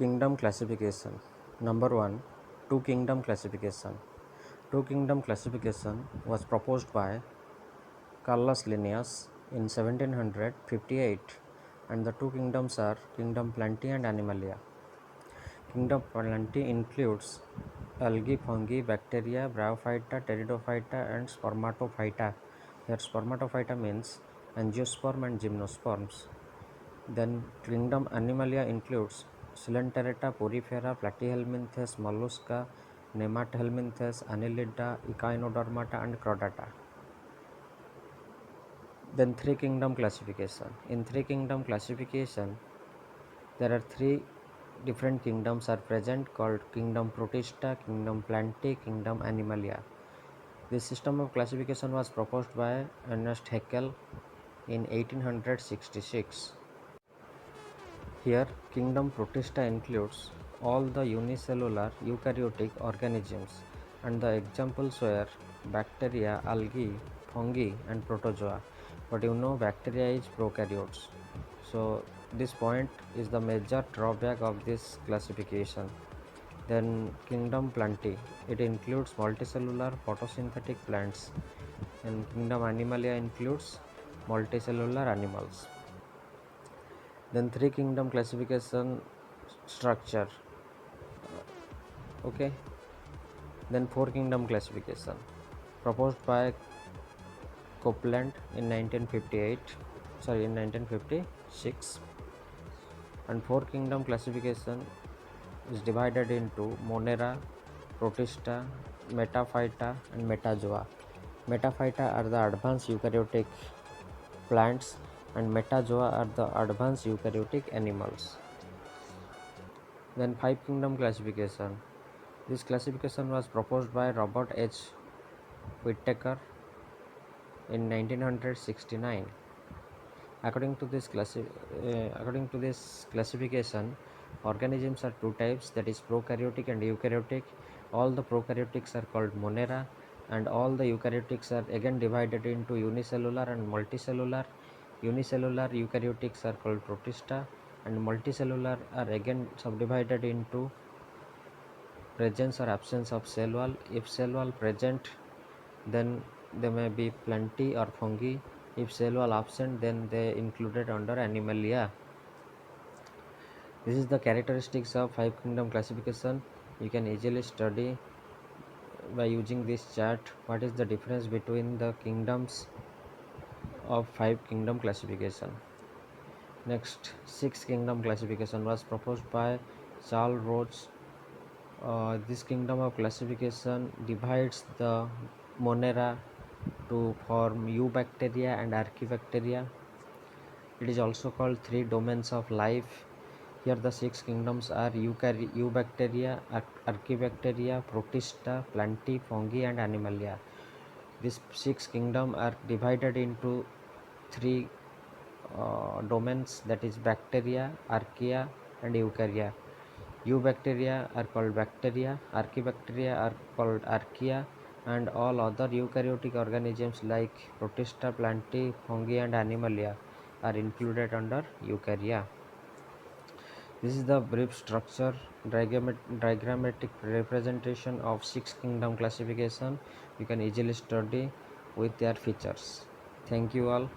Kingdom classification. Number 1. Two kingdom classification. Two kingdom classification was proposed by Carolus Linnaeus in 1758, and the two kingdoms are Kingdom Plantae and Animalia. Kingdom Plantae includes algae, fungi, bacteria, bryophyta, pteridophyta, and spermatophyta. Here spermatophyta means angiosperm and gymnosperms. Then Kingdom Animalia includes Coelenterata, Porifera, Platyhelminthes, Mollusca, Nemathelminthes, Annelida, Echinodermata, and Chordata. Then three kingdom classification. In three kingdom classification, there are three different kingdoms are present called Kingdom Protista, Kingdom Plantae, Kingdom Animalia. This system of classification was proposed by Ernest Haeckel in 1866. Here, Kingdom Protista includes all the unicellular eukaryotic organisms, and the examples were bacteria, algae, fungi, and protozoa. But bacteria is prokaryotes. So this point is the major drawback of this classification. Then Kingdom Plantae, it includes multicellular photosynthetic plants, and Kingdom Animalia includes multicellular animals. Then three kingdom classification structure. Okay. Then four kingdom classification proposed by Copeland in 1956, and four kingdom classification is divided into Monera, Protista, Metaphyta, and Metazoa. Metaphyta are the advanced eukaryotic plants, and Metazoa are the advanced eukaryotic animals. Then five kingdom classification. This classification was proposed by Robert H. Whittaker in 1969. According to this classification, organisms are two types, that is prokaryotic and eukaryotic. All the prokaryotics are called Monera, and all the eukaryotics are again divided into unicellular and multicellular. Unicellular eukaryotics are called Protista, and multicellular are again subdivided into presence or absence of cell wall. If cell wall present, then they may be Plantae or fungi. If cell wall absent, then they included under Animalia. This is the characteristics of five kingdom classification. You can easily study by using this chart what is the difference between the kingdoms of five kingdom classification. Next, six kingdom classification was proposed by Charles Roche. This kingdom of classification divides the Monera to form eubacteria and archaebacteria. It is also called three domains of life. Here the six kingdoms are eubacteria, archaebacteria, Protista, Plantae, fungi, and Animalia. These six kingdoms are divided into three domains, that is bacteria, archaea, and eukarya. Eubacteria are called bacteria, archaebacteria are called archaea, and all other eukaryotic organisms like Protista, Plantae, fungi, and Animalia are included under eukarya. This is the brief structure, diagrammatic representation of six kingdom classification. You can easily study with their features. Thank you all.